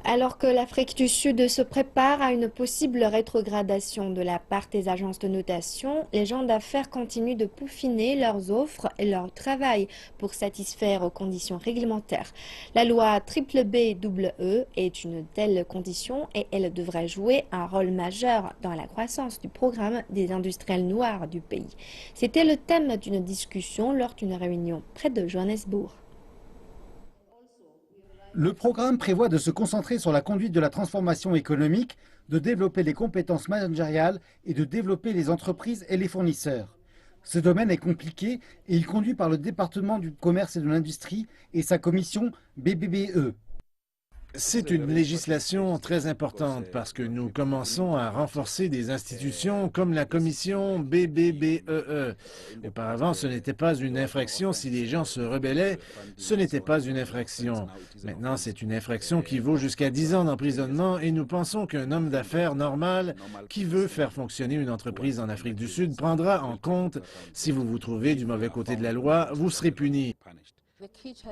Alors que l'Afrique du Sud se prépare à une possible rétrogradation de la part des agences de notation, les gens d'affaires continuent de peaufiner leurs offres et leur travail pour satisfaire aux conditions réglementaires. La loi BBBEE est une telle condition et elle devrait jouer un rôle majeur dans la croissance du programme des industriels noirs du pays. C'était le thème d'une discussion lors d'une réunion près de Johannesburg. Le programme prévoit de se concentrer sur la conduite de la transformation économique, de développer les compétences managériales et de développer les entreprises et les fournisseurs. Ce domaine est compliqué et il conduit par le département du commerce et de l'industrie et sa commission BBBE. C'est une législation très importante parce que nous commençons à renforcer des institutions comme la commission BBBEE. Auparavant, ce n'était pas une infraction si les gens se rebellaient, ce n'était pas une infraction. Maintenant, c'est une infraction qui vaut jusqu'à 10 ans d'emprisonnement et nous pensons qu'un homme d'affaires normal qui veut faire fonctionner une entreprise en Afrique du Sud prendra en compte si vous vous trouvez du mauvais côté de la loi, vous serez puni.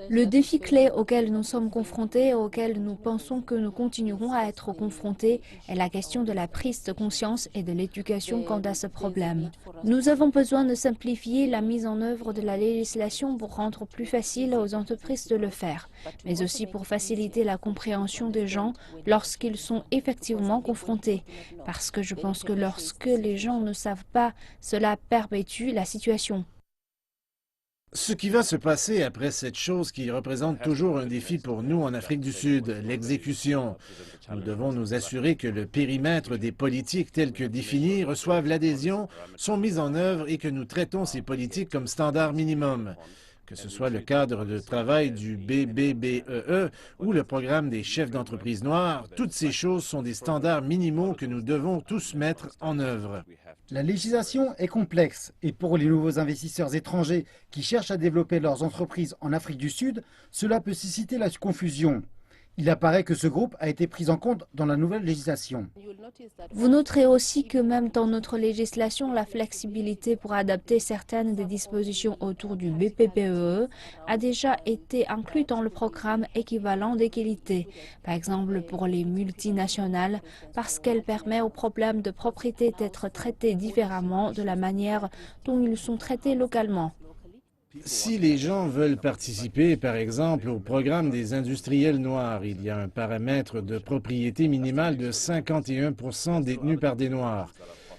Le défi clé auquel nous sommes confrontés et auquel nous pensons que nous continuerons à être confrontés est la question de la prise de conscience et de l'éducation quant à ce problème. Nous avons besoin de simplifier la mise en œuvre de la législation pour rendre plus facile aux entreprises de le faire, mais aussi pour faciliter la compréhension des gens lorsqu'ils sont effectivement confrontés. Parce que je pense que lorsque les gens ne savent pas, cela perpétue la situation. Ce qui va se passer après cette chose qui représente toujours un défi pour nous en Afrique du Sud, l'exécution. Nous devons nous assurer que le périmètre des politiques telles que définies reçoivent l'adhésion, sont mises en œuvre et que nous traitons ces politiques comme standard minimum. Que ce soit le cadre de travail du BBBEE ou le programme des chefs d'entreprise noirs, toutes ces choses sont des standards minimaux que nous devons tous mettre en œuvre. La législation est complexe et pour les nouveaux investisseurs étrangers qui cherchent à développer leurs entreprises en Afrique du Sud, cela peut susciter la confusion. Il apparaît que ce groupe a été pris en compte dans la nouvelle législation. Vous noterez aussi que même dans notre législation, la flexibilité pour adapter certaines des dispositions autour du BPPEE a déjà été inclue dans le programme équivalent d'égalité, par exemple pour les multinationales, parce qu'elle permet aux problèmes de propriété d'être traités différemment de la manière dont ils sont traités localement. Si les gens veulent participer, par exemple, au programme des industriels noirs, il y a un paramètre de propriété minimale de 51% détenu par des Noirs.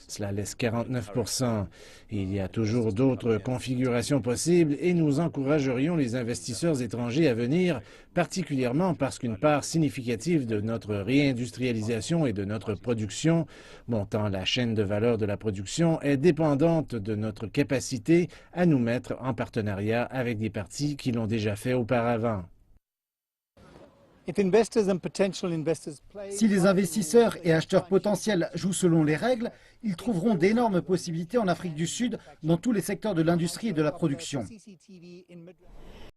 Cela laisse 49%. Il y a toujours d'autres configurations possibles et nous encouragerions les investisseurs étrangers à venir, particulièrement parce qu'une part significative de notre réindustrialisation et de notre production, montant la chaîne de valeur de la production, est dépendante de notre capacité à nous mettre en partenariat avec des parties qui l'ont déjà fait auparavant. Si les investisseurs et acheteurs potentiels jouent selon les règles, ils trouveront d'énormes possibilités en Afrique du Sud dans tous les secteurs de l'industrie et de la production.